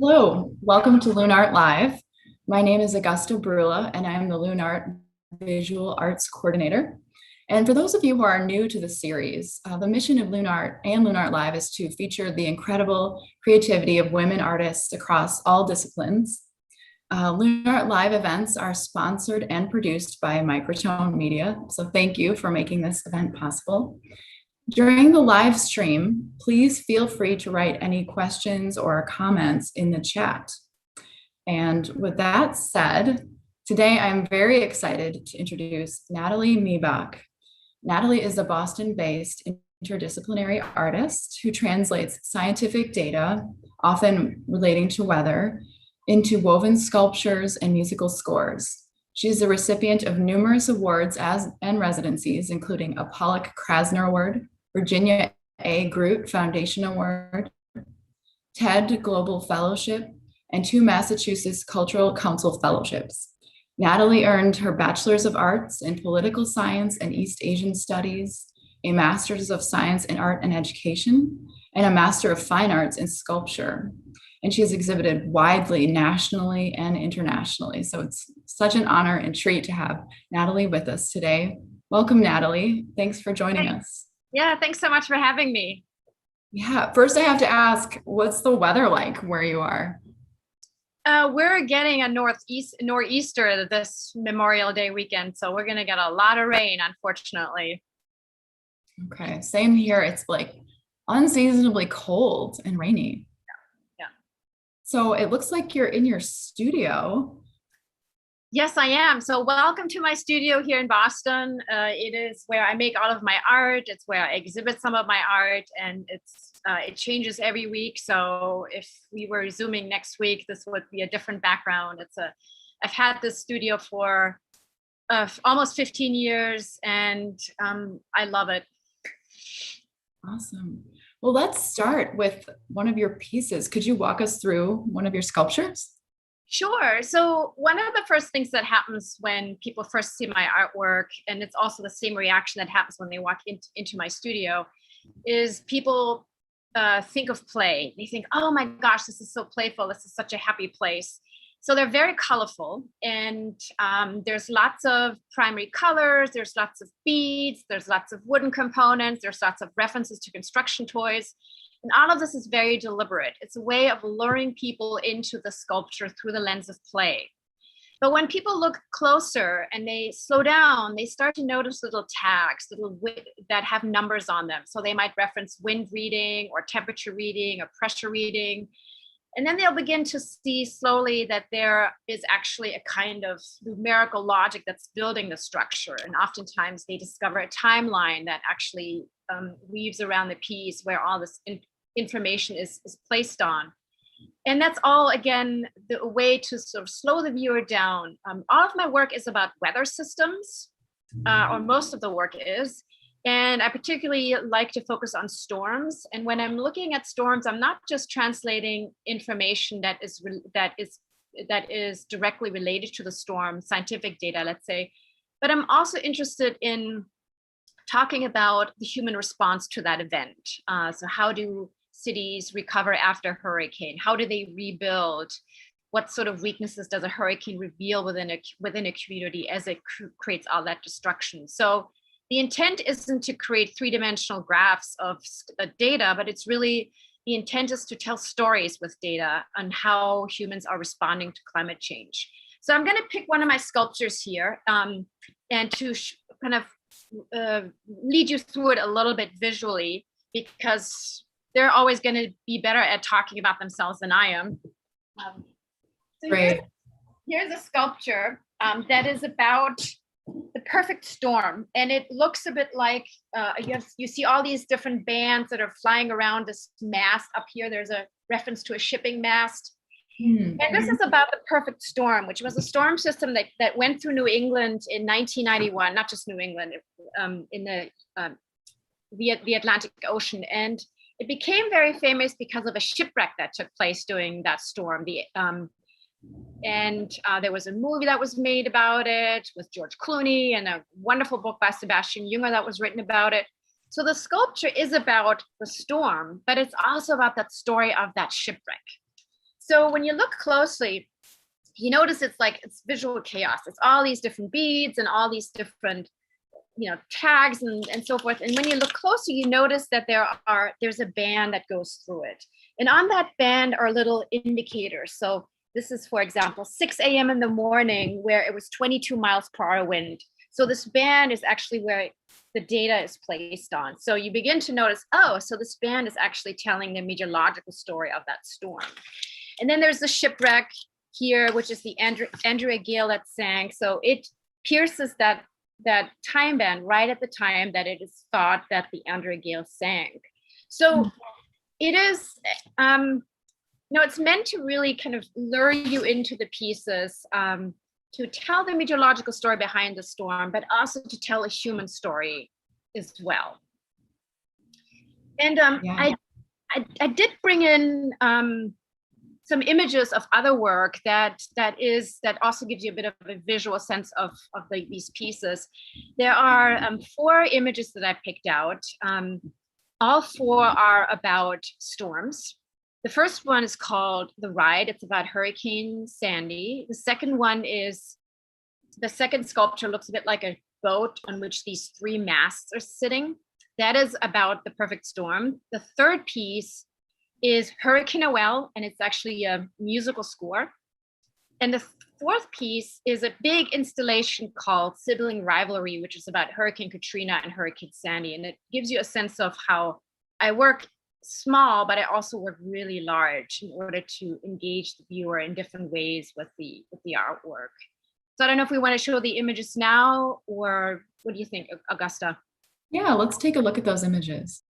Hello, welcome to LunART Live. My name is Augusta Brula, and I am the LunART Visual Arts Coordinator. And for those of you who are new to the series, the mission of LunART and LunART Live is to feature the incredible creativity of women artists across all disciplines. LunART Live events are sponsored and produced by Microtone Media, so thank you for making this event possible. During the live stream, please feel free to write any questions or comments in the chat. And with that said, today I'm very excited to introduce Nathalie Miebach. Nathalie is a Boston-based interdisciplinary artist who translates scientific data, often relating to weather, into woven sculptures and musical scores. She's the recipient of numerous awards and residencies, including a Pollock-Krasner Award, Virginia A. Groot Foundation Award, TED Global Fellowship, and 2 Massachusetts Cultural Council Fellowships. Nathalie earned her Bachelor's of Arts in Political Science and East Asian Studies, a Master's of Science in Art and Education, and a Master of Fine Arts in Sculpture. And she has exhibited widely, nationally and internationally. So it's such an honor and treat to have Nathalie with us today. Welcome, Nathalie. Thanks for joining us. Yeah, thanks so much for having me. Yeah, first I have to ask, what's the weather like where you are? We're getting a nor'easter this Memorial Day weekend, so we're gonna get a lot of rain, unfortunately. Okay, same here. It's like unseasonably cold and rainy. Yeah. So it looks like you're in your studio. Yes, I am. So welcome to my studio here in Boston. It is where I make all of my art. It's where I exhibit some of my art, and it changes every week. So if we were Zooming next week, this would be a different background. I've had this studio for almost 15 years, and I love it. Awesome. Well, let's start with one of your pieces. Could you walk us through one of your sculptures? Sure. So one of the first things that happens when people first see my artwork, and it's also the same reaction that happens when they walk into my studio, is people think of play. They think, oh my gosh, this is so playful. This is such a happy place. So they're very colorful, and there's lots of primary colors, there's lots of beads, there's lots of wooden components, there's lots of references to construction toys. And all of this is very deliberate. It's a way of luring people into the sculpture through the lens of play. But when people look closer and they slow down, they start to notice little tags, that have numbers on them. So they might reference wind reading or temperature reading or pressure reading. And then they'll begin to see slowly that there is actually a kind of numerical logic that's building the structure. And oftentimes they discover a timeline that actually weaves around the piece where all this information is placed on. And that's all, again, the way to sort of slow the viewer down. All of my work is about weather systems, or most of the work is. And I particularly like to focus on storms. And when I'm looking at storms, I'm not just translating information that is directly related to the storm, scientific data, let's say, but I'm also interested in talking about the human response to that event. So how do cities recover after a hurricane? How do they rebuild? What sort of weaknesses does a hurricane reveal within a community as it creates all that destruction? So the intent isn't to create 3-dimensional graphs of data, but it's really, the intent is to tell stories with data on how humans are responding to climate change. So I'm going to pick one of my sculptures here and to kind of lead you through it a little bit visually, because they're always going to be better at talking about themselves than I am. Great. Here's a sculpture that is about the perfect storm, and it looks a bit like you see all these different bands that are flying around this mast up here. There's a reference to a shipping mast. And this is about the perfect storm, which was a storm system that went through New England in 1991, not just New England, in the Atlantic Ocean. And it became very famous because of a shipwreck that took place during that storm. There was a movie that was made about it with George Clooney, and a wonderful book by Sebastian Junger that was written about it. So the sculpture is about the storm, but it's also about that story of that shipwreck. So when you look closely, you notice it's visual chaos. It's all these different beads and all these different, tags and so forth. And when you look closer, you notice that there's a band that goes through it. And on that band are little indicators. So this is, for example, 6 a.m. in the morning where it was 22 miles per hour wind. So this band is actually where the data is placed on. So you begin to notice, oh, so this band is actually telling the meteorological story of that storm. And then there's the shipwreck here, which is the Andrea Gale that sank. So it pierces that time band right at the time that it is thought that the Andrea Gale sank. So it is, it's meant to really kind of lure you into the pieces, to tell the meteorological story behind the storm, but also to tell a human story as well. And I did bring in some images of other work that also gives you a bit of a visual sense of these pieces. There are 4 images that I picked out. All 4 are about storms. The first one is called The Ride. It's about Hurricane Sandy. The second sculpture looks a bit like a boat on which these 3 masts are sitting. That is about the perfect storm. The third piece is Hurricane Noel, and it's actually a musical score. And the fourth piece is a big installation called Sibling Rivalry, which is about Hurricane Katrina and Hurricane Sandy. And it gives you a sense of how I work small, but I also work really large in order to engage the viewer in different ways with the artwork. So I don't know if we want to show the images now, or what do you think, Augusta? Yeah, let's take a look at those images.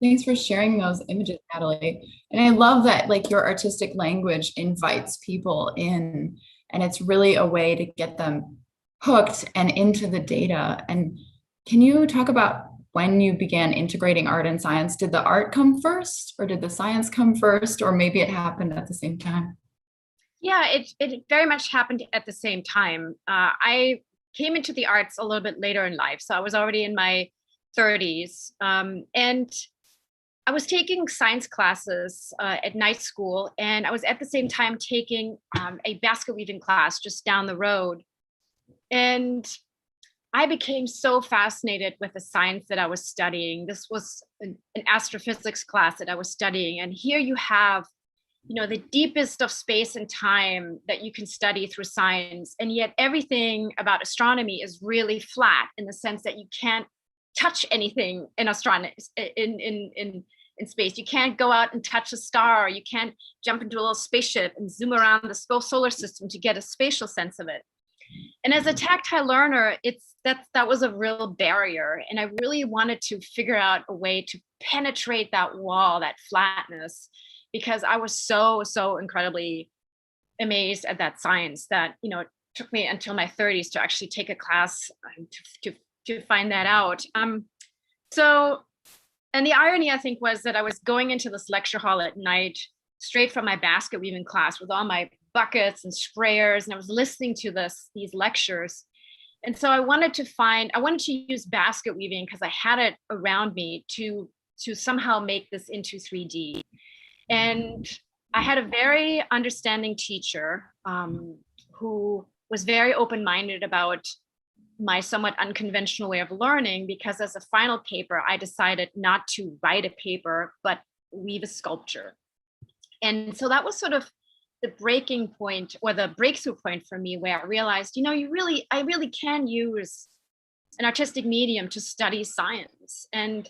Thanks for sharing those images, Natalie. And I love that like your artistic language invites people in, and it's really a way to get them hooked and into the data. And can you talk about when you began integrating art and science? Did the art come first, or did the science come first, or maybe it happened at the same time? Yeah, it very much happened at the same time. I came into the arts a little bit later in life. So I was already in my 30s. And I was taking science classes at night school, and I was at the same time taking a basket weaving class just down the road. And I became so fascinated with the science that I was studying. This was an astrophysics class that I was studying. And here you have, the deepest of space and time that you can study through science. And yet everything about astronomy is really flat in the sense that you can't touch anything in astronomy in space. You can't go out and touch a star. You can't jump into a little spaceship and zoom around the solar system to get a spatial sense of it. And as a tactile learner, that was a real barrier. And I really wanted to figure out a way to penetrate that wall, that flatness, because I was so incredibly amazed at that science that, it took me until my 30s to actually take a class to find that out. And the irony, I think, was that I was going into this lecture hall at night, straight from my basket weaving class with all my buckets and sprayers, and I was listening to these lectures. And so I wanted to use basket weaving because I had it around me to somehow make this into 3D. And I had a very understanding teacher who was very open-minded about my somewhat unconventional way of learning, because as a final paper, I decided not to write a paper, but weave a sculpture. And so that was sort of the breaking point, or the breakthrough point for me, where I realized, I really can use an artistic medium to study science. And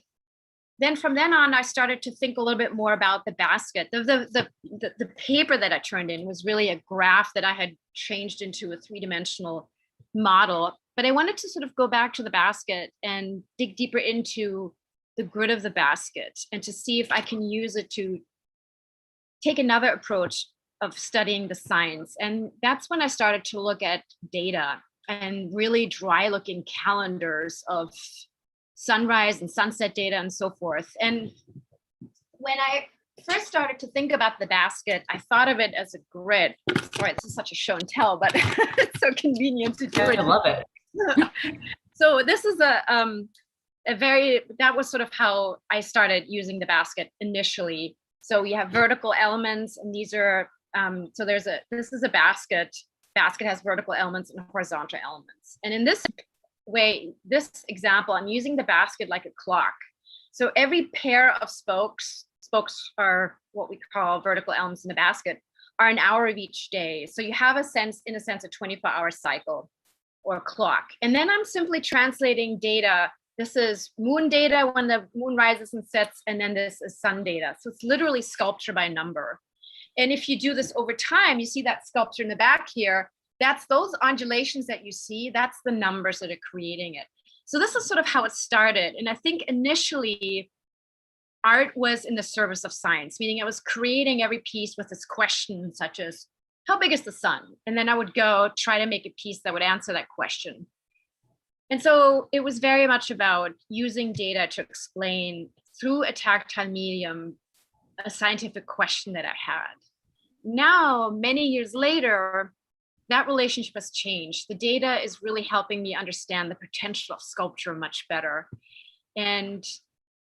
then from then on, I started to think a little bit more about the basket. The paper that I turned in was really a graph that I had changed into a three-dimensional model. But I wanted to sort of go back to the basket and dig deeper into the grid of the basket and to see if I can use it to take another approach of studying the science. And that's when I started to look at data and really dry looking calendars of sunrise and sunset data and so forth. And when I first started to think about the basket, I thought of it as a grid. Sorry, this is such a show and tell, but it's so convenient to do it. I love it. So this is that was sort of how I started using the basket initially. So we have vertical elements, and these are, this is a basket. Basket has vertical elements and horizontal elements. And in this way, this example, I'm using the basket like a clock. So every pair of spokes are what we call vertical elements in the basket, are an hour of each day. So you have a 24-hour cycle or clock. And then I'm simply translating data. This is moon data when the moon rises and sets, and then this is sun data. So it's literally sculpture by number. And if you do this over time, you see that sculpture in the back here, that's those undulations that you see, that's the numbers that are creating it. So this is sort of how it started. And I think initially art was in the service of science, meaning I was creating every piece with this question such as, how big is the sun? And then I would go try to make a piece that would answer that question. And so it was very much about using data to explain through a tactile medium a scientific question that I had. Now, many years later, that relationship has changed. The data is really helping me understand the potential of sculpture much better. And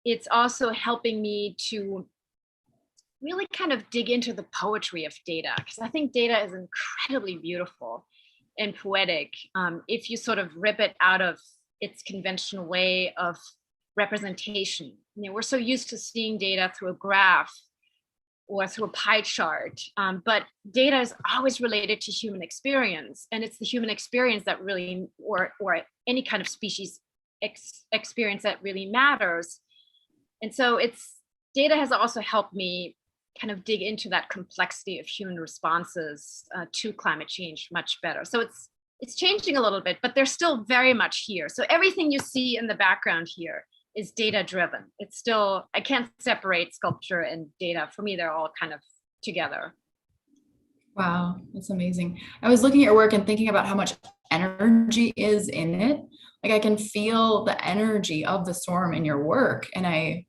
it's also helping me to really kind of dig into the poetry of data, because I think data is incredibly beautiful and poetic if you sort of rip it out of its conventional way of representation. You know, we're so used to seeing data through a graph or through a pie chart, but data is always related to human experience, and it's the human experience that really, or any kind of species experience that really matters. And so data has also helped me kind of dig into that complexity of human responses to climate change much better. So it's changing a little bit, but they're still very much here. So everything you see in the background here is data driven. It's still, I can't separate sculpture and data. For me, they're all kind of together. Wow, that's amazing. I was looking at your work and thinking about how much energy is in it. Like I can feel the energy of the storm in your work. And I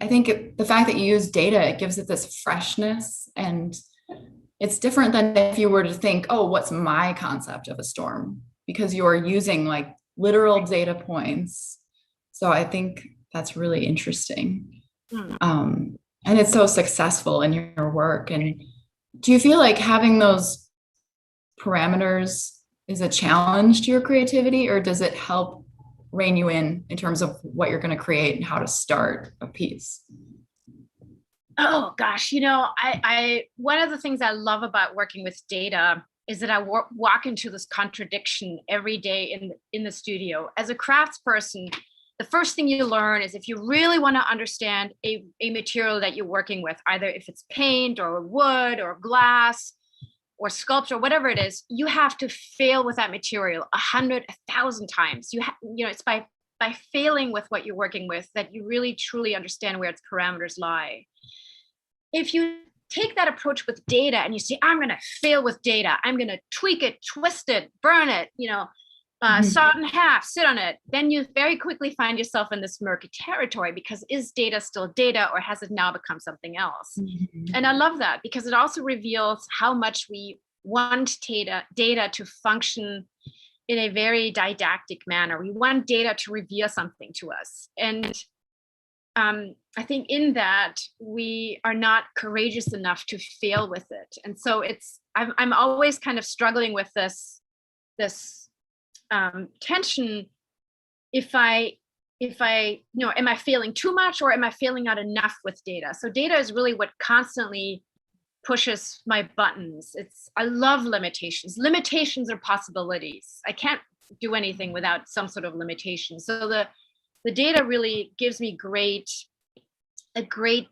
think the fact that you use data, it gives it this freshness, and it's different than if you were to think, oh, what's my concept of a storm? Because you're using like literal data points. So I think that's really interesting. And it's so successful in your work. And do you feel like having those parameters is a challenge to your creativity, or does it help rein you in terms of what you're going to create and how to start a piece? Oh gosh, I one of the things I love about working with data is that I walk into this contradiction every day in the studio. As a craftsperson, the first thing you learn is if you really want to understand a material that you're working with, either if it's paint or wood or glass or sculpture, whatever it is, you have to fail with that material 100, 1,000 times. It's by failing with what you're working with that you really truly understand where its parameters lie. If you take that approach with data and you say, I'm going to fail with data, I'm going to tweak it, twist it, burn it, saw it in half, sit on it, then you very quickly find yourself in this murky territory, because is data still data, or has it now become something else? And I love that, because it also reveals how much we want data to function in a very didactic manner. We want data to reveal something to us. And I think in that we are not courageous enough to fail with it. And so I'm always kind of struggling with this tension. Am I failing too much, or am I failing not enough with data? So data is really what constantly pushes my buttons. I love limitations. Limitations are possibilities. I can't do anything without some sort of limitation. So the data really gives me great a great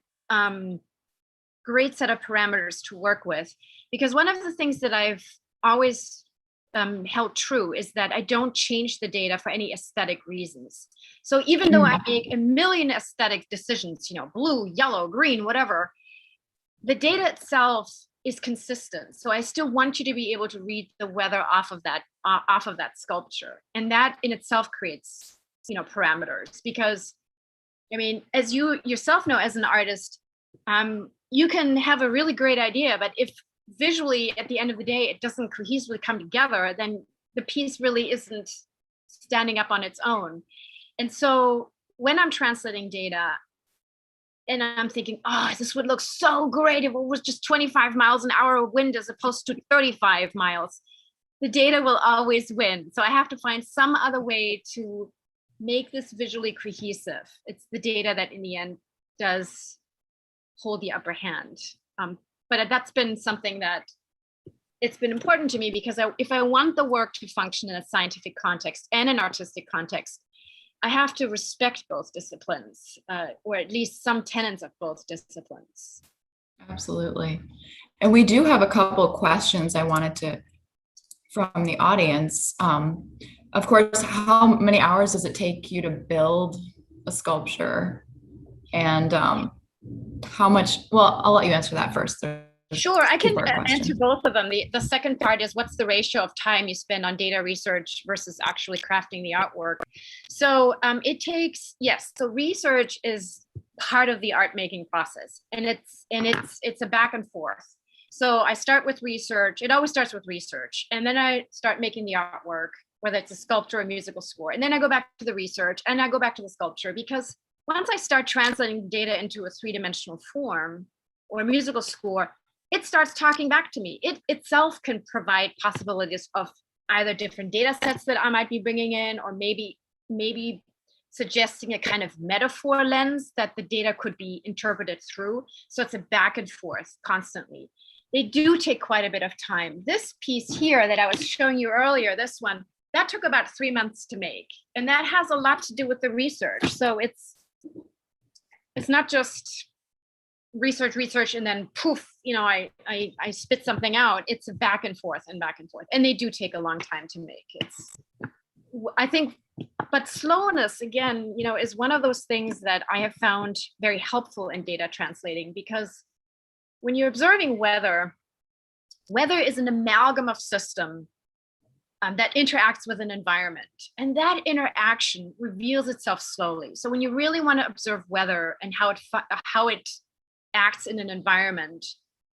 set of parameters to work with, because one of the things that I've always held true is that I don't change the data for any aesthetic reasons. So even though I make a million aesthetic decisions, blue, yellow, green, whatever, the data itself is consistent. So I still want you to be able to read the weather off of that sculpture. And that in itself creates, parameters, because I mean, as you yourself know, as an artist, you can have a really great idea, but if visually at the end of the day it doesn't cohesively come together, then the piece really isn't standing up on its own. And so when I'm translating data and I'm thinking, oh, this would look so great if it was just 25 miles an hour wind as opposed to 35 miles, the data will always win. So I have to find some other way to make this visually cohesive. It's the data that in the end does hold the upper hand. But that's been something that it's been important to me, because if I want the work to function in a scientific context and an artistic context, I have to respect both disciplines, or at least some tenets of both disciplines. Absolutely. And we do have a couple of questions I wanted to, from the audience. Of course, how many hours does it take you to build a sculpture? And how much, well, I'll let you answer that first. Sure, I can answer both of them. The second part is, what's the ratio of time you spend on data research versus actually crafting the artwork? So it takes, yes, so research is part of the art making process, and it's a back and forth. So I start with research. It always starts with research, and then I start making the artwork, whether it's a sculpture or a musical score. And then I go back to the research and I go back to the sculpture, because once I start translating data into a three-dimensional form or a musical score, it starts talking back to me. It itself can provide possibilities of either different data sets that I might be bringing in, or maybe suggesting a kind of metaphor lens that the data could be interpreted through. So it's a back and forth constantly. They do take quite a bit of time. This piece here that I was showing you earlier, this one, that took about 3 months to make. And that has a lot to do with the research. So it's not just research and then poof, I spit something out. It's a back and forth. And they do take a long time to make. I think, but slowness again, is one of those things that I have found very helpful in data translating, because when you're observing weather is an amalgam of system that interacts with an environment, and that interaction reveals itself slowly. So when you really want to observe weather and how it acts in an environment,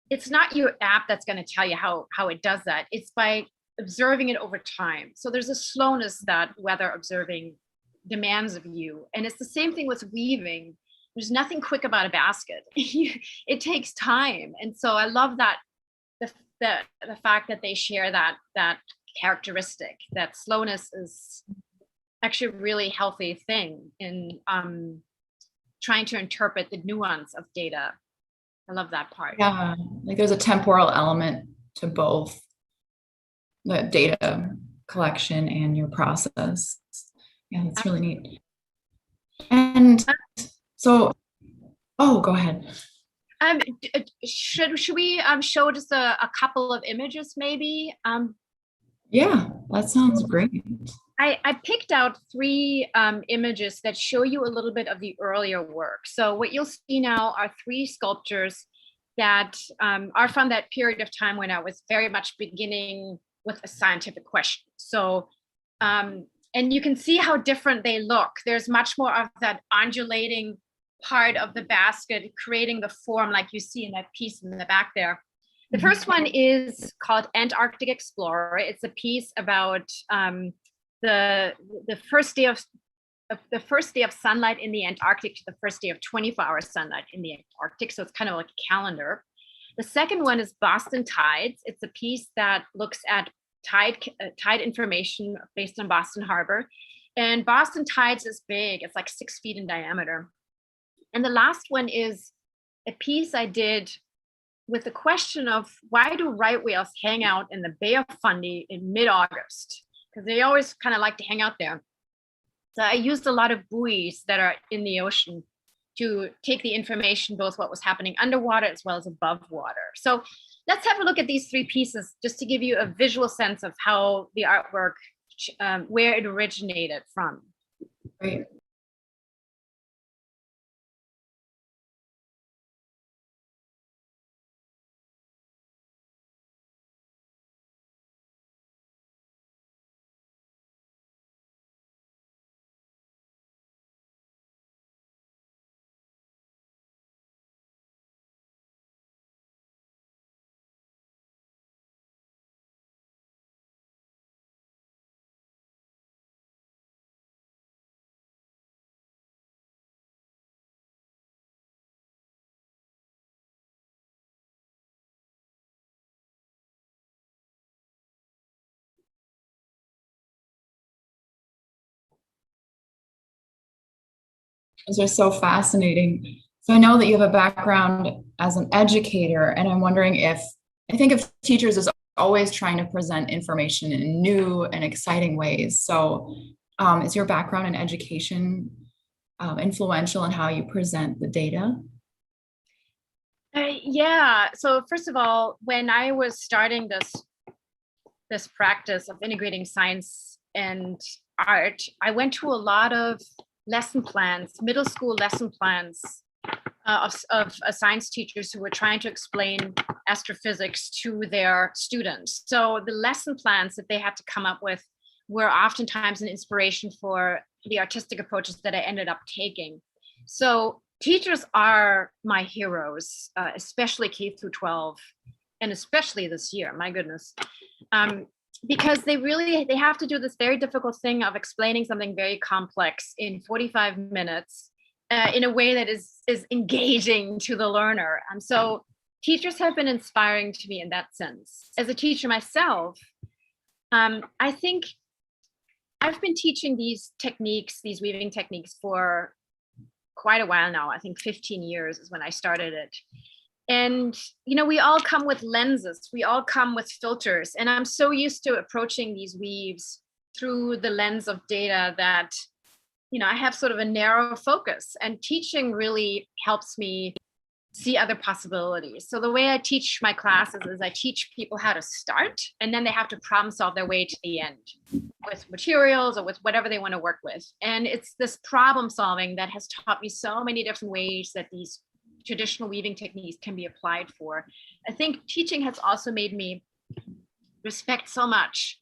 it's not your app that's going to tell you how it does that. It's by observing it over time. So there's a slowness that weather observing demands of you. And it's the same thing with weaving. There's nothing quick about a basket. It takes time. And so I love that the fact that they share that characteristic, that slowness is actually a really healthy thing in trying to interpret the nuance of data. I love that part. Yeah, like there's a temporal element to both the data collection and your process. Yeah, that's really neat. And so, oh, go ahead. Should we show just a couple of images maybe? Yeah, that sounds great. I picked out 3 images that show you a little bit of the earlier work. So what you'll see now are 3 sculptures that are from that period of time when I was very much beginning with a scientific question. So, and you can see how different they look. There's much more of that undulating part of the basket, creating the form like you see in that piece in the back there. The first one is called Antarctic Explorer. It's a piece about the first day of sunlight in the Antarctic to the first day of 24-hour sunlight in the Antarctic. So it's kind of like a calendar. The second one is Boston Tides. It's a piece that looks at tide information based on Boston Harbor. And Boston Tides is big. It's like 6 feet in diameter. And the last one is a piece I did with the question of, why do right whales hang out in the Bay of Fundy in mid-August? Because they always kind of like to hang out there. So I used a lot of buoys that are in the ocean to take the information, both what was happening underwater as well as above water. So let's have a look at these three pieces just to give you a visual sense of how the artwork, where it originated from. Great. Those are so fascinating. So I know that you have a background as an educator, and I'm wondering if I think of teachers as always trying to present information in new and exciting ways. So is your background in education influential in how you present the data? Yeah. So first of all, when I was starting this practice of integrating science and art, I went to a lot of lesson plans, middle school lesson plans of science teachers who were trying to explain astrophysics to their students. So the lesson plans that they had to come up with were oftentimes an inspiration for the artistic approaches that I ended up taking. So teachers are my heroes, especially K through 12, and especially this year, my goodness. Because they have to do this very difficult thing of explaining something very complex in 45 minutes in a way that is engaging to the learner. So teachers have been inspiring to me in that sense. As a teacher myself, I think I've been teaching these techniques, these weaving techniques, for quite a while now. I think 15 years is when I started it. And, we all come with lenses, we all come with filters. And I'm so used to approaching these weaves through the lens of data that, I have sort of a narrow focus, and teaching really helps me see other possibilities. So the way I teach my classes is I teach people how to start, and then they have to problem solve their way to the end with materials or with whatever they want to work with. And it's this problem solving that has taught me so many different ways that these traditional weaving techniques can be applied for. I think teaching has also made me respect so much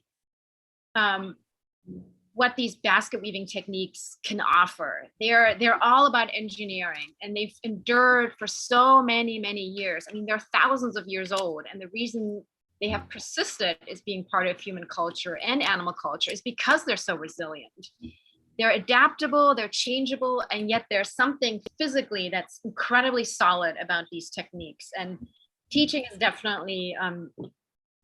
what these basket weaving techniques can offer. They're all about engineering, and they've endured for so many, many years. I mean, they're thousands of years old, and the reason they have persisted as being part of human culture and animal culture is because they're so resilient. They're adaptable, they're changeable, and yet there's something physically that's incredibly solid about these techniques. And teaching has definitely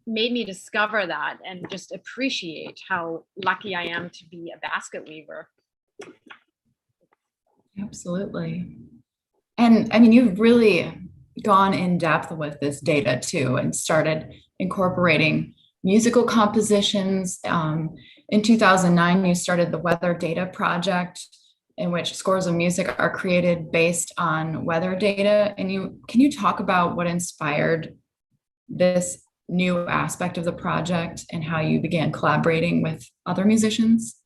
made me discover that and just appreciate how lucky I am to be a basket weaver. Absolutely. And I mean, you've really gone in depth with this data too, and started incorporating musical compositions. In 2009, you started the Weather Data Project, in which scores of music are created based on weather data. And can you talk about what inspired this new aspect of the project and how you began collaborating with other musicians?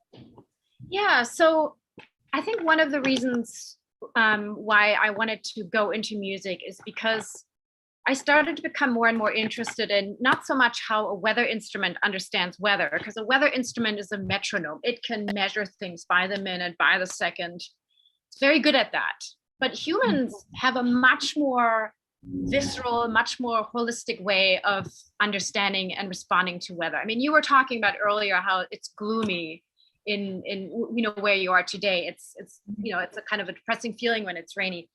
Yeah, so I think one of the reasons why I wanted to go into music is because I started to become more and more interested in not so much how a weather instrument understands weather, because a weather instrument is a metronome. It can measure things by the minute, by the second. It's very good at that. But humans have a much more visceral, much more holistic way of understanding and responding to weather. I mean, you were talking about earlier how it's gloomy in where you are today. It's a kind of a depressing feeling when it's rainy.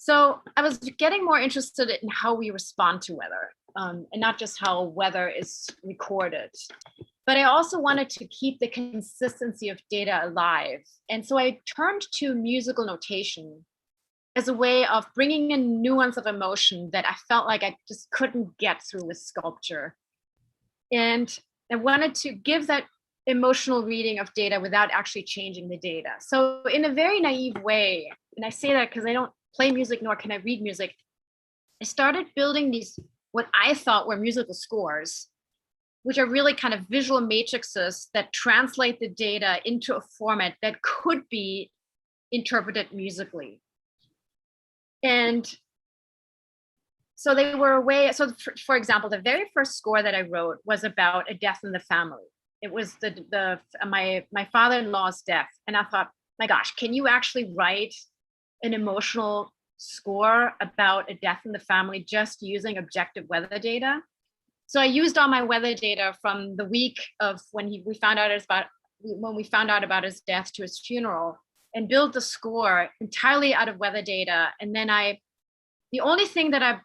So I was getting more interested in how we respond to weather, and not just how weather is recorded. But I also wanted to keep the consistency of data alive. And so I turned to musical notation as a way of bringing a nuance of emotion that I felt like I just couldn't get through with sculpture. And I wanted to give that emotional reading of data without actually changing the data. So in a very naive way, and I say that because I don't play music nor can I read music, I started building these, what I thought were musical scores, which are really kind of visual matrices that translate the data into a format that could be interpreted musically. And so they were a way, so for example, the very first score that I wrote was about a death in the family. It was my father-in-law's death. And I thought, my gosh, can you actually write an emotional score about a death in the family just using objective weather data? So I used all my weather data from the week of when we found out about his death to his funeral, and built the score entirely out of weather data. And then the only thing that I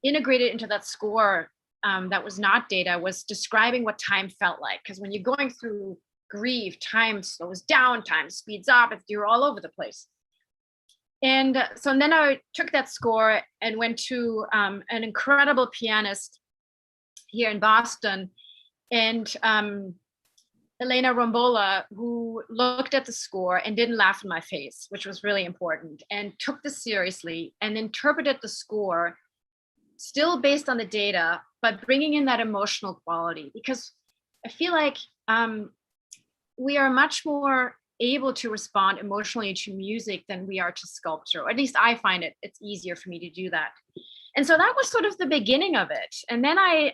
integrated into that score that was not data was describing what time felt like. Because when you're going through grief, time slows down, time speeds up, you're all over the place. And so then I took that score and went to an incredible pianist here in Boston, and Elena Rombola, who looked at the score and didn't laugh in my face, which was really important, and took this seriously and interpreted the score still based on the data, but bringing in that emotional quality, because I feel like we are much more able to respond emotionally to music than we are to sculpture. Or at least I find it's easier for me to do that. And so that was sort of the beginning of it. And then I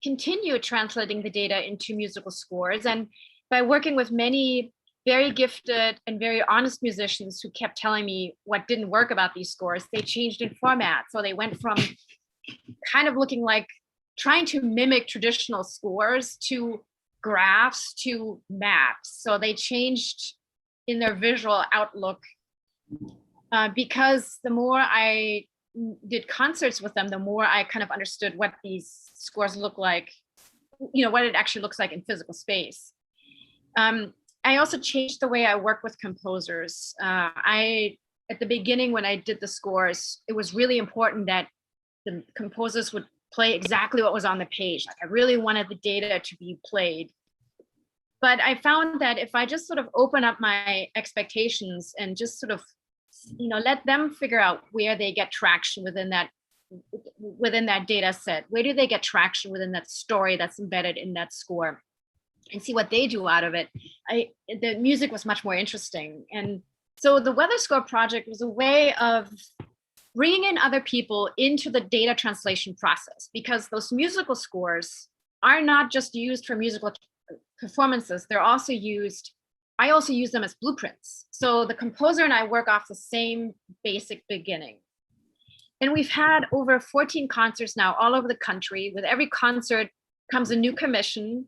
continued translating the data into musical scores. And by working with many very gifted and very honest musicians who kept telling me what didn't work about these scores, they changed in format. So they went from kind of looking like trying to mimic traditional scores to graphs to maps. So they changed in their visual outlook because the more I did concerts with them, the more I kind of understood what these scores look like, what it actually looks like in physical space. I also changed the way I work with composers. At the beginning, when I did the scores, it was really important that the composers would play exactly what was on the page. Like I really wanted the data to be played. But I found that if I just sort of open up my expectations and just sort of, let them figure out where they get traction within that data set, where do they get traction within that story that's embedded in that score, and see what they do out of it, the music was much more interesting. And so the Weather Score project was a way of bringing in other people into the data translation process, because those musical scores are not just used for musical performances. They're also I also use them as blueprints. So the composer and I work off the same basic beginning. And we've had over 14 concerts now all over the country. With every concert comes a new commission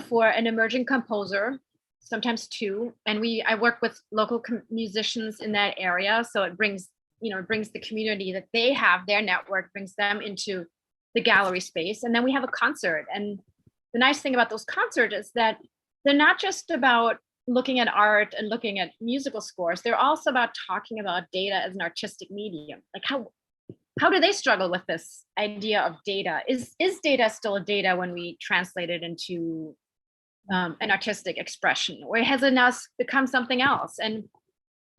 for an emerging composer, sometimes two. And I work with local musicians in that area. So it brings the community that they have, their network, brings them into the gallery space. And then we have a concert. And the nice thing about those concerts is that they're not just about looking at art and looking at musical scores. They're also about talking about data as an artistic medium. Like how do they struggle with this idea of data? Is data still a data when we translate it into an artistic expression, or has it now become something else? And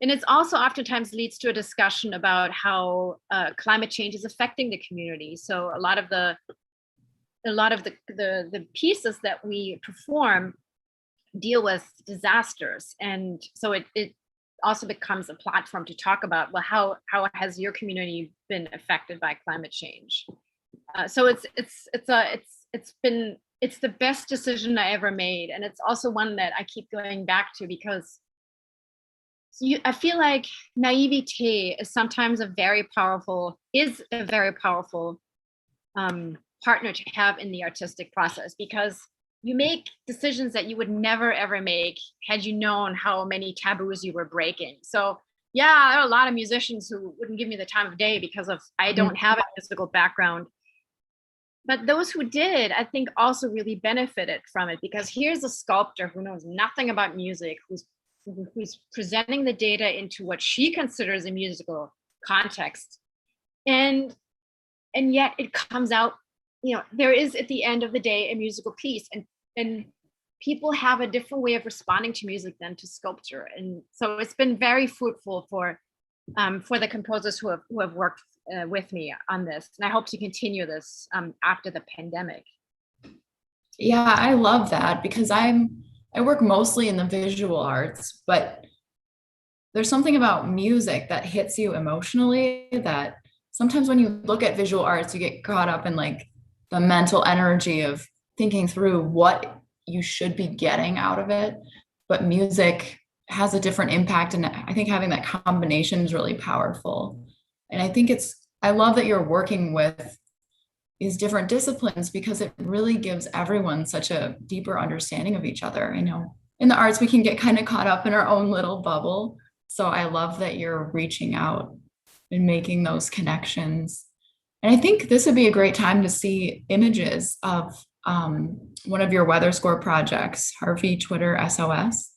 it's also oftentimes leads to a discussion about how climate change is affecting the community. So a lot of the pieces that we perform deal with disasters, and so it also becomes a platform to talk about, well, how has your community been affected by climate change? So it's the best decision I ever made, and it's also one that I keep going back to, because I feel like naivete is sometimes a very powerful partner to have in the artistic process, because you make decisions that you would never ever make had you known how many taboos you were breaking. So yeah, there are a lot of musicians who wouldn't give me the time of day because I don't have a musical background. But those who did, I think, also really benefited from it, because here's a sculptor who knows nothing about music, who's presenting the data into what she considers a musical context. And yet it comes out, there is at the end of the day a musical piece. And people have a different way of responding to music than to sculpture. And so it's been very fruitful for the composers who have worked with me on this. And I hope to continue this after the pandemic. Yeah, I love that because I work mostly in the visual arts, but there's something about music that hits you emotionally that sometimes when you look at visual arts, you get caught up in like the mental energy of thinking through what you should be getting out of it. But music has a different impact. And I think having that combination is really powerful. And I love that you're working with these different disciplines because it really gives everyone such a deeper understanding of each other. I know in the arts, we can get kind of caught up in our own little bubble. So I love that you're reaching out and making those connections. And I think this would be a great time to see images of one of your weather score projects, Harvey Twitter SOS.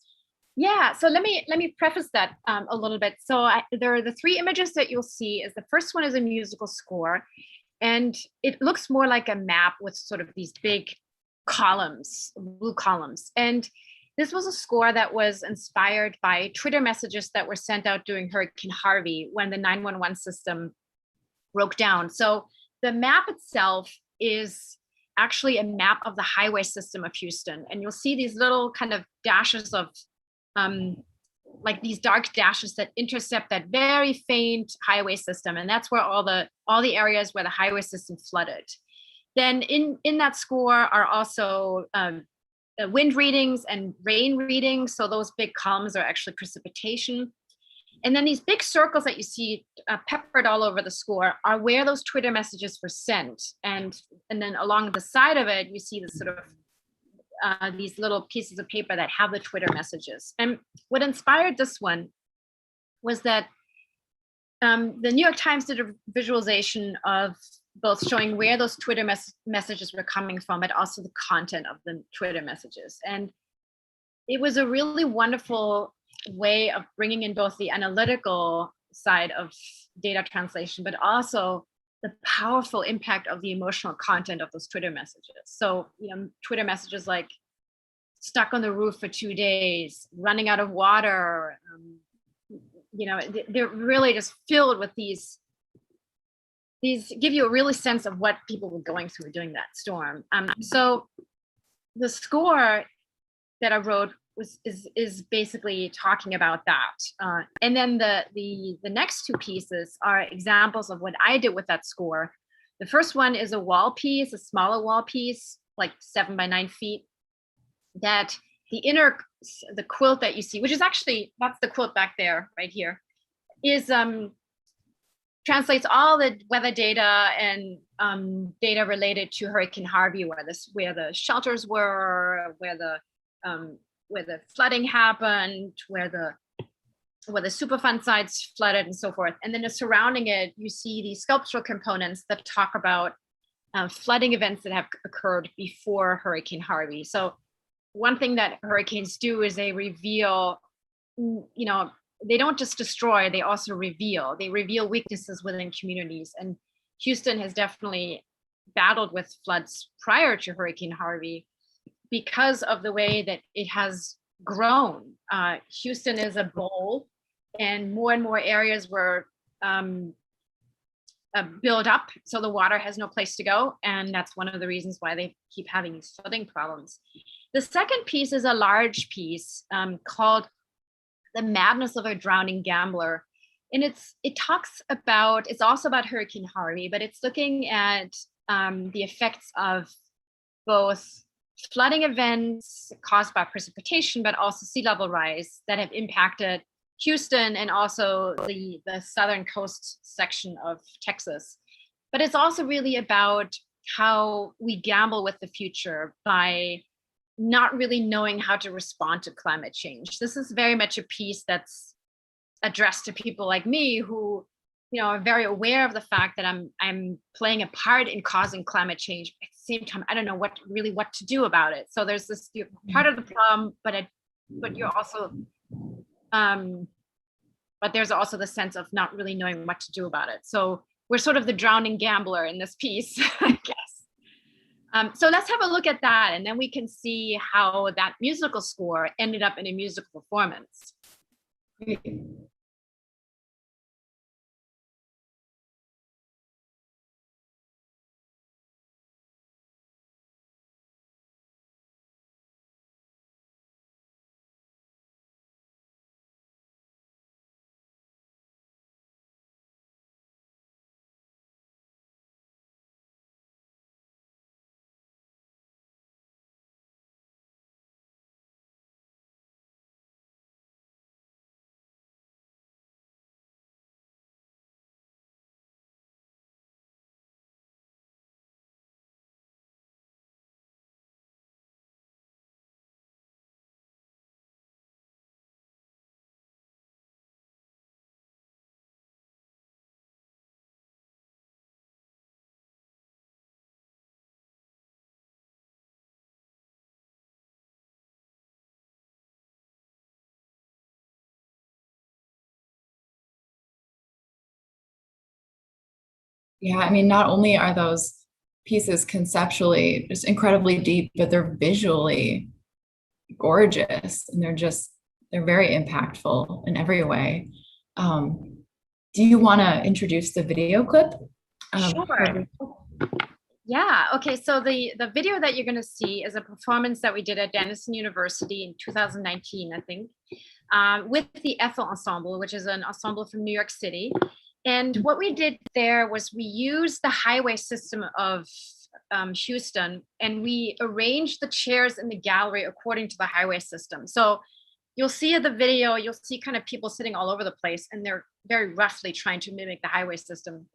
Yeah, so let me preface that a little bit. So there are the three images that you'll see. Is the first one is a musical score, and it looks more like a map with sort of these big columns, blue columns. And this was a score that was inspired by Twitter messages that were sent out during Hurricane Harvey when the 911 system broke down. So the map itself is actually a map of the highway system of Houston. And you'll see these little kind of dashes of like these dark dashes that intercept that very faint highway system. And that's where all the areas where the highway system flooded. Then in that score are also wind readings and rain readings. So those big columns are actually precipitation. And then these big circles that you see peppered all over the score are where those Twitter messages were sent. And then along the side of it, you see the sort of these little pieces of paper that have the Twitter messages. And what inspired this one was that the New York Times did a visualization of both showing where those Twitter messages were coming from, but also the content of the Twitter messages. And it was a really wonderful way of bringing in both the analytical side of data translation, but also the powerful impact of the emotional content of those Twitter messages. So, Twitter messages like stuck on the roof for 2 days, running out of water, they're really just filled with these give you a really sense of what people were going through during that storm. So the score that I wrote is basically talking about that. And then the next two pieces are examples of what I did with that score. The first one is a wall piece, a smaller wall piece, like 7 by 9 feet, that the quilt that you see, which is actually, that's the quilt back there, right here, is translates all the weather data and data related to Hurricane Harvey, where the shelters were, where the flooding happened, where the Superfund sites flooded and so forth. And then surrounding it, you see these sculptural components that talk about flooding events that have occurred before Hurricane Harvey. So one thing that hurricanes do is they reveal, they don't just destroy, they also reveal. They reveal weaknesses within communities. And Houston has definitely battled with floods prior to Hurricane Harvey because of the way that it has grown. Houston is a bowl, and more areas were built up, so the water has no place to go. And that's one of the reasons why they keep having these flooding problems. The second piece is a large piece called The Madness of a Drowning Gambler. And it's also about Hurricane Harvey, but it's looking at the effects of both flooding events caused by precipitation, but also sea level rise that have impacted Houston and also the southern coast section of Texas. But it's also really about how we gamble with the future by not really knowing how to respond to climate change. This is very much a piece that's addressed to people like me who, are very aware of the fact that I'm playing a part in causing climate change. At the same time, I don't know what to do about it. So there's this part of the problem, but you're also, but there's also the sense of not really knowing what to do about it. So we're sort of the drowning gambler in this piece, I guess. So let's have a look at that, and then we can see how that musical score ended up in a musical performance. Yeah, I mean, not only are those pieces conceptually just incredibly deep, but they're visually gorgeous and they're very impactful in every way. Do you want to introduce the video clip? Sure. Yeah, okay, so the video that you're going to see is a performance that we did at Denison University in 2019, I think, with the Ethel Ensemble, which is an ensemble from New York City. And what we did there was we used the highway system of Houston, and we arranged the chairs in the gallery according to the highway system. So you'll see in the video, you'll see kind of people sitting all over the place, and they're very roughly trying to mimic the highway system.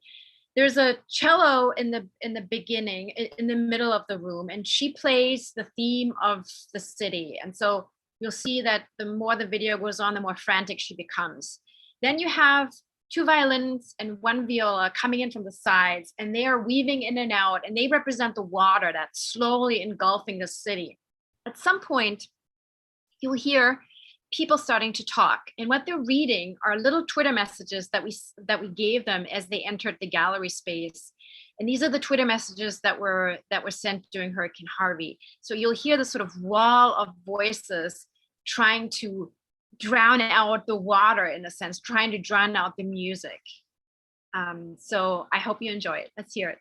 There's a cello in the beginning, in the middle of the room, and she plays the theme of the city. And so you'll see that the more the video goes on, the more frantic she becomes. Then you have two violins and one viola coming in from the sides, and they are weaving in and out, and they represent the water that's slowly engulfing the city. At some point, you'll hear people starting to talk, and what they're reading are little Twitter messages that we gave them as they entered the gallery space. And these are the Twitter messages that were sent during Hurricane Harvey. So you'll hear the sort of wall of voices trying to drown out the water, in a sense, trying to drown out the music. So I hope you enjoy it. Let's hear it.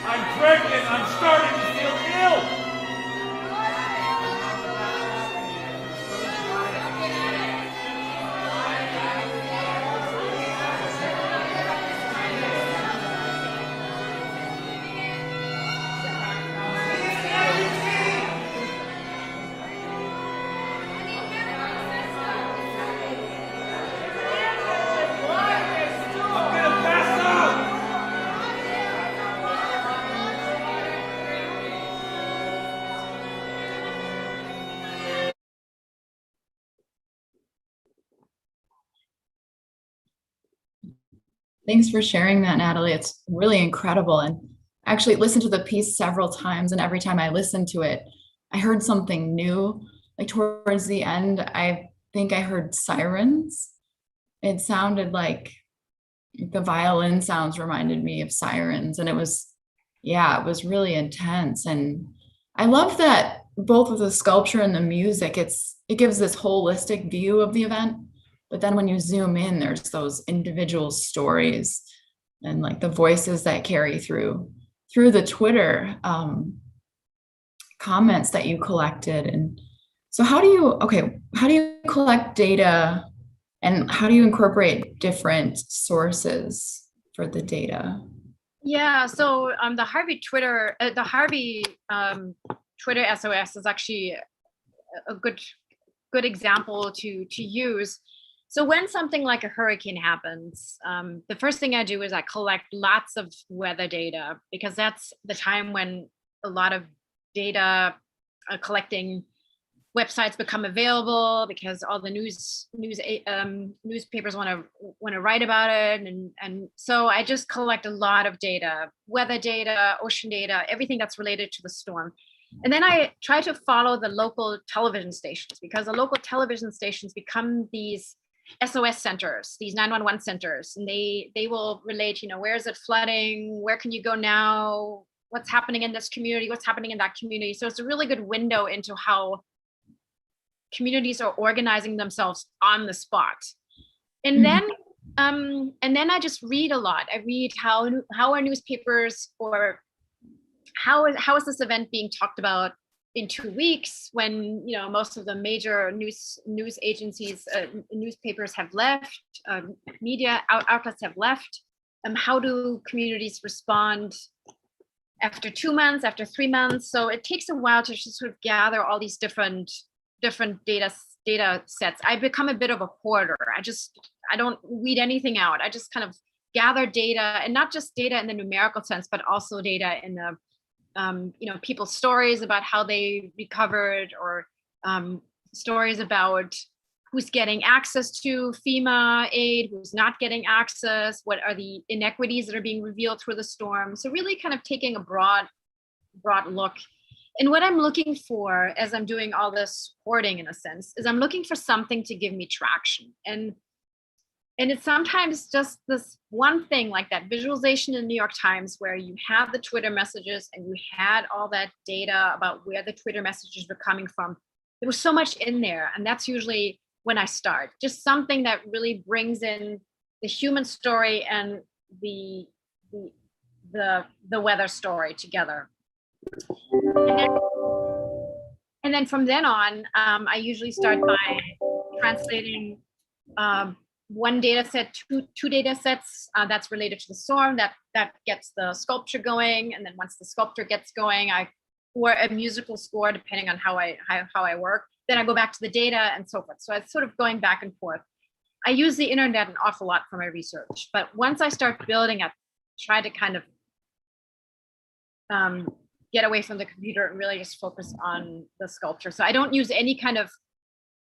I'm pregnant. I'm starting to feel ill. Thanks for sharing that, Natalie. It's really incredible. And I actually listened to the piece several times, and every time I listened to it, I heard something new. Like towards the end, I think I heard sirens. It sounded like the violin sounds reminded me of sirens. And it was, yeah, it was really intense. And I love that both with the sculpture and the music, it gives this holistic view of the event. But then when you zoom in, there's those individual stories and like the voices that carry through the Twitter comments that you collected. And so how do you collect data and how do you incorporate different sources for the data? Yeah, so the Harvey Twitter SOS is actually a good example to use. So when something like a hurricane happens, the first thing I do is I collect lots of weather data, because that's the time when a lot of data collecting websites become available, because all the newspapers want to write about it, and so I just collect a lot of data, weather data, ocean data, everything that's related to the storm. And then I try to follow the local television stations, because the local television stations become these SOS centers, these 911 centers, and they will relate, where is it flooding? Where can you go now? What's happening in this community? What's happening in that community? So it's a really good window into how communities are organizing themselves on the spot. And then I just read a lot. I read how are newspapers, or how is this event being talked about in 2 weeks, when most of the major news agencies, newspapers have left, media outlets have left. How do communities respond after 2 months, after 3 months? So it takes a while to just sort of gather all these different data sets. I become a bit of a hoarder. I don't read anything out. I just kind of gather data, and not just data in the numerical sense, but also data in the people's stories about how they recovered, or stories about who's getting access to FEMA aid, who's not getting access, what are the inequities that are being revealed through the storm. So really kind of taking a broad look. And what I'm looking for as I'm doing all this hoarding, in a sense, is I'm looking for something to give me traction. And it's sometimes just this one thing, like that visualization in the New York Times, where you have the Twitter messages and you had all that data about where the Twitter messages were coming from. There was so much in there. And that's usually when I start, just something that really brings in the human story and the weather story together. And then from then on, I usually start by translating one data set, two data sets that's related to the storm, that gets the sculpture going. And then once the sculpture gets going, or a musical score, depending on how I work, then I go back to the data and so forth. So it's sort of going back and forth. I use the internet an awful lot for my research, but once I start building, I try to kind of get away from the computer and really just focus on the sculpture. So I don't use any kind of,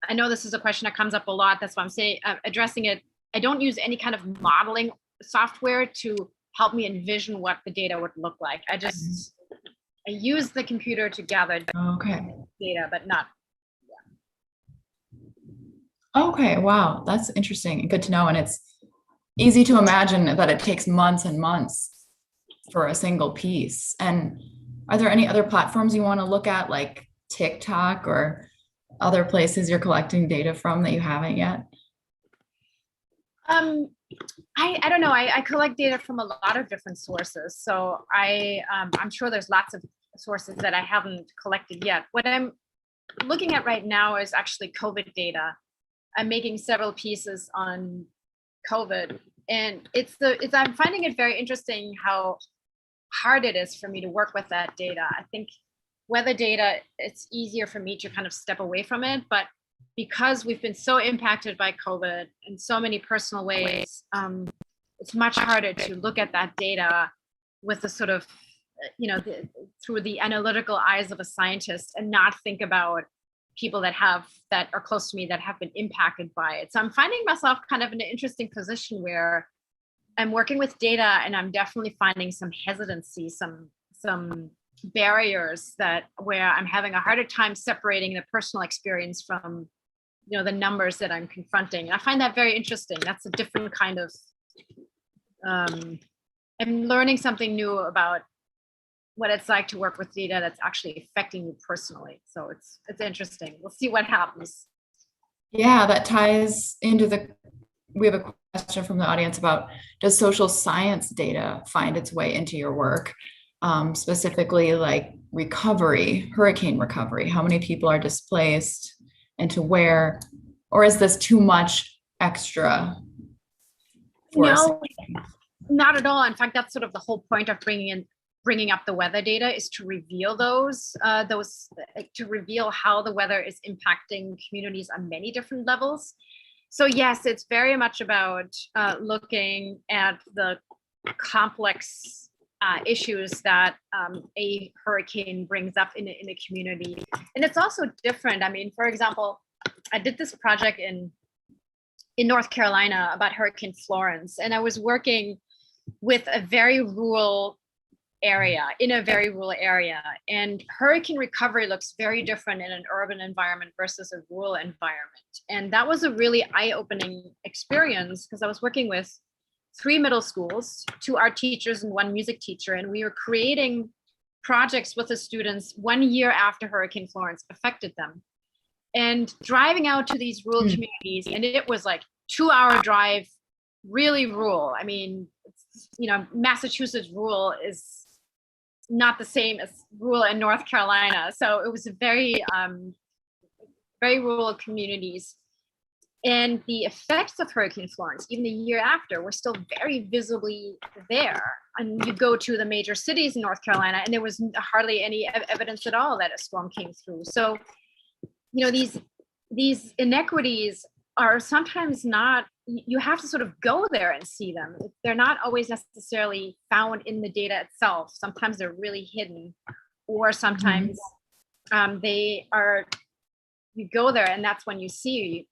I know this is a question that comes up a lot, that's why I'm saying, addressing it. I don't use any kind of modeling software to help me envision what the data would look like. I use the computer to gather data, but not. Okay, wow, that's interesting and good to know. And it's easy to imagine that it takes months and months for a single piece. And are there any other platforms you want to look at, like TikTok or other places you're collecting data from that you haven't yet? I don't know. I collect data from a lot of different sources. So I'm sure there's lots of sources that I haven't collected yet. What I'm looking at right now is actually COVID data. I'm making several pieces on COVID, and I'm finding it very interesting how hard it is for me to work with that data. I think weather data, it's easier for me to kind of step away from it, but because we've been so impacted by COVID in so many personal ways, it's much harder to look at that data with the sort of, through the analytical eyes of a scientist and not think about people that are close to me that have been impacted by it. So I'm finding myself kind of in an interesting position where I'm working with data and I'm definitely finding some hesitancy, some barriers where I'm having a harder time separating the personal experience from the numbers that I'm confronting. And I find that very interesting. That's a different kind of I'm learning something new about what it's like to work with data that's actually affecting you personally. So it's interesting. We'll see what happens. Yeah, that ties into we have a question from the audience about, does social science data find its way into your work? Specifically like recovery, hurricane recovery, how many people are displaced and to where, or is this too much extra? No, not at all. In fact, that's sort of the whole point of bringing up the weather data, is to reveal to reveal how the weather is impacting communities on many different levels. So yes, it's very much about looking at the complex issues that a hurricane brings up in a community. And it's also different. I mean, for example, I did this project in North Carolina about Hurricane Florence, and I was working with a very rural area, and hurricane recovery looks very different in an urban environment versus a rural environment. And that was a really eye-opening experience because I was working with 3 middle schools, 2 art teachers and 1 music teacher, and we were creating projects with the students 1 year after Hurricane Florence affected them. And driving out to these rural communities, and it was like 2-hour drive, really rural. I mean, Massachusetts rural is not the same as rural in North Carolina. So it was a very, very rural communities. And the effects of Hurricane Florence, even the year after, were still very visibly there. And you go to the major cities in North Carolina, and there was hardly any evidence at all that a storm came through. So, these inequities are sometimes not, you have to sort of go there and see them. They're not always necessarily found in the data itself. Sometimes they're really hidden, or sometimes they are, you go there and that's when you see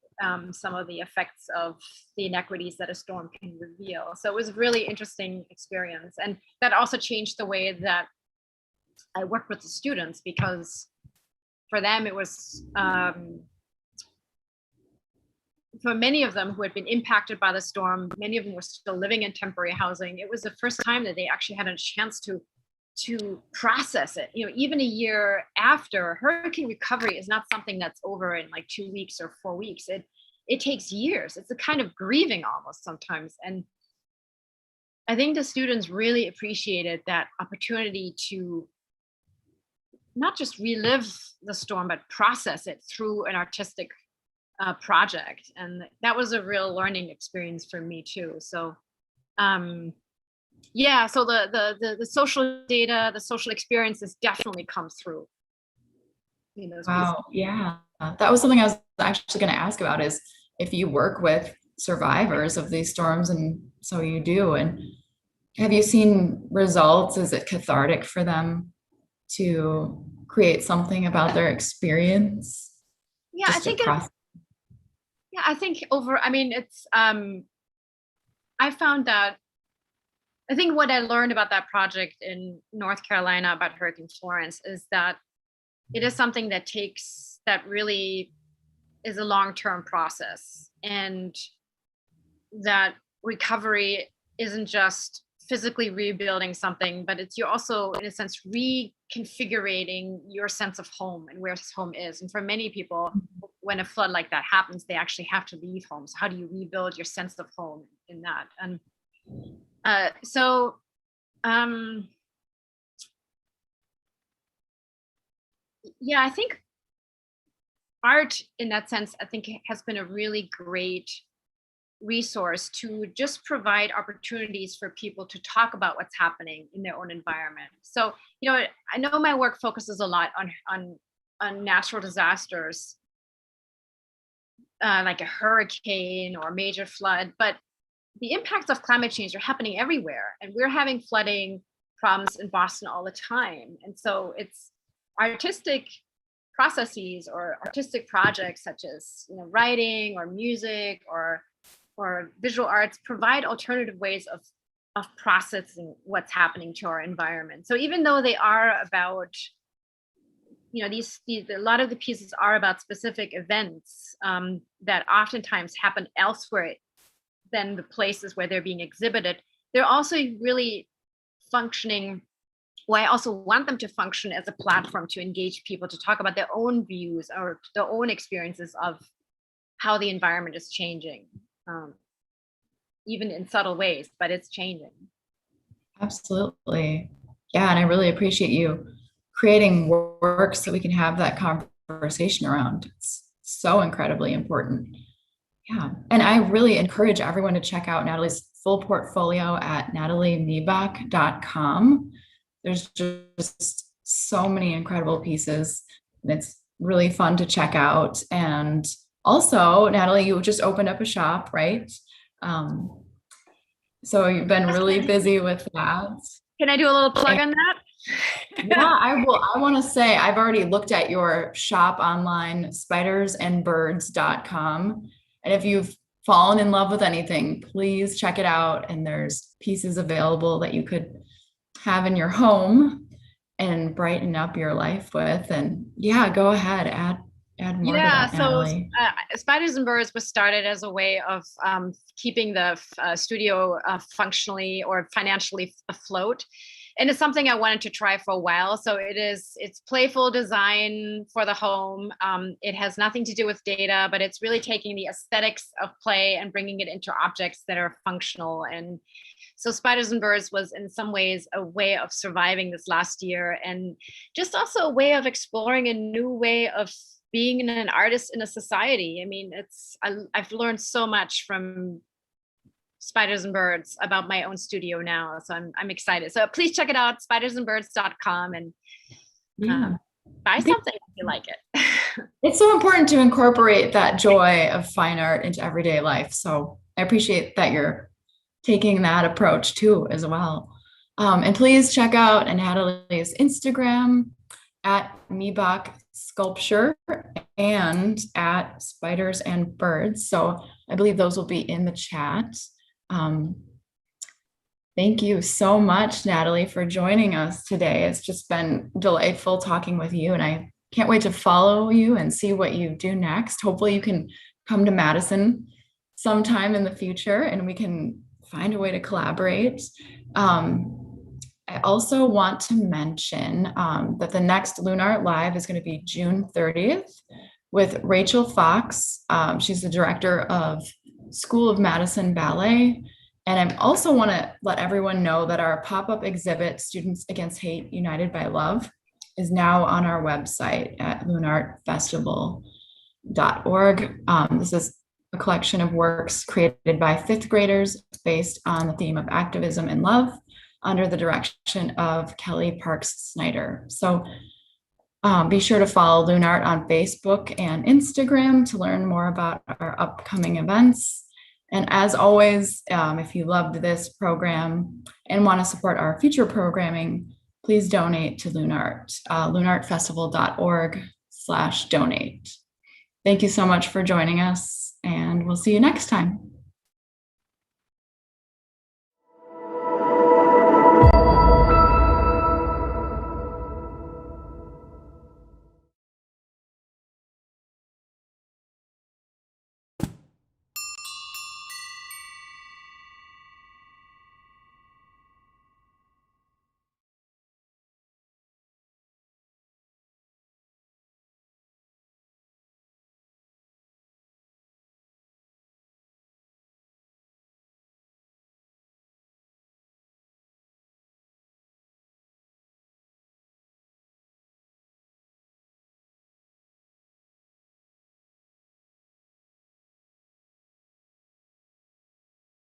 some of the effects of the inequities that a storm can reveal. So it was a really interesting experience. And that also changed the way that I worked with the students, because for them, it was, for many of them who had been impacted by the storm, many of them were still living in temporary housing. It was the first time that they actually had a chance to process it. Even a year after, hurricane recovery is not something that's over in like 2 weeks or 4 weeks. It takes years. It's a kind of grieving almost sometimes. And I think the students really appreciated that opportunity to not just relive the storm, but process it through an artistic project. And that was a real learning experience for me too. So yeah, so the social data, the social experiences definitely come through. Wow, yeah. That was something I was actually going to ask about, is if you work with survivors of these storms, and so you do, and have you seen results? Is it cathartic for them to create something about their experience? Yeah, I think it's I found that, I think what I learned about that project in North Carolina about Hurricane Florence is that it is something that really is a long-term process, and that recovery isn't just physically rebuilding something, but you're also, in a sense, reconfiguring your sense of home and where home is. And for many people, when a flood like that happens, they actually have to leave home. So how do you rebuild your sense of home in that? And yeah, I think art in that sense, I think has been a really great resource to just provide opportunities for people to talk about what's happening in their own environment. So, you know, I know my work focuses a lot on natural disasters, like a hurricane or major flood, but the impacts of climate change are happening everywhere, and we're having flooding problems in Boston all the time. And so it's artistic processes or artistic projects such as, you know, writing or music or visual arts provide alternative ways of processing what's happening to our environment. So even though they are about, you know, a lot of the pieces are about specific events that oftentimes happen elsewhere than the places where they're being exhibited, they're also really functioning. Well, I also want them to function as a platform to engage people to talk about their own views or their own experiences of how the environment is changing, even in subtle ways, but it's changing. Absolutely. Yeah, and I really appreciate you creating work so we can have that conversation around. It's so incredibly important. Yeah, and I really encourage everyone to check out Nathalie's full portfolio at nathaliemiebach.com. There's just so many incredible pieces. It's really fun to check out. And also, Nathalie, you just opened up a shop, right? So you've been really busy with that. Can I do a little plug on that? Yeah, I will. I want to say I've already looked at your shop online, spidersandbirds.com. And if you've fallen in love with anything, please check it out. And there's pieces available that you could have in your home and brighten up your life with. And yeah, go ahead, add more to that, Nathalie. Spiders and Birds was started as a way of keeping the studio functionally or financially afloat. And it's something I wanted to try for a while. So it's playful design for the home. It has nothing to do with data, but it's really taking the aesthetics of play and bringing it into objects that are functional. And so Spiders and Birds was in some ways a way of surviving this last year, and just also a way of exploring a new way of being an artist in a society. I mean, I've learned so much from Spiders and Birds about my own studio now. So I'm excited. So please check it out, spidersandbirds.com, and buy something if you like it. It's so important to incorporate that joy of fine art into everyday life. So I appreciate that you're taking that approach too, as well. And please check out Nathalie's Instagram at Miebach Sculpture and at Spiders and Birds. So I believe those will be in the chat. Thank you so much, Nathalie, for joining us today. It's just been delightful talking with you, and I can't wait to follow you and see what you do next. Hopefully you can come to Madison sometime in the future and we can find a way to collaborate. I also want to mention that the next LunART Live is going to be June 30th with Rachel Fox. She's the director of School of Madison Ballet. And I also want to let everyone know that our pop-up exhibit, Students Against Hate, United by Love, is now on our website at lunartfestival.org. This is a collection of works created by fifth graders based on the theme of activism and love under the direction of Kelly Parks Snyder. So be sure to follow LunART on Facebook and Instagram to learn more about our upcoming events. And as always, if you loved this program and want to support our future programming, please donate to LunART, lunartfestival.org/donate. Thank you so much for joining us, and we'll see you next time.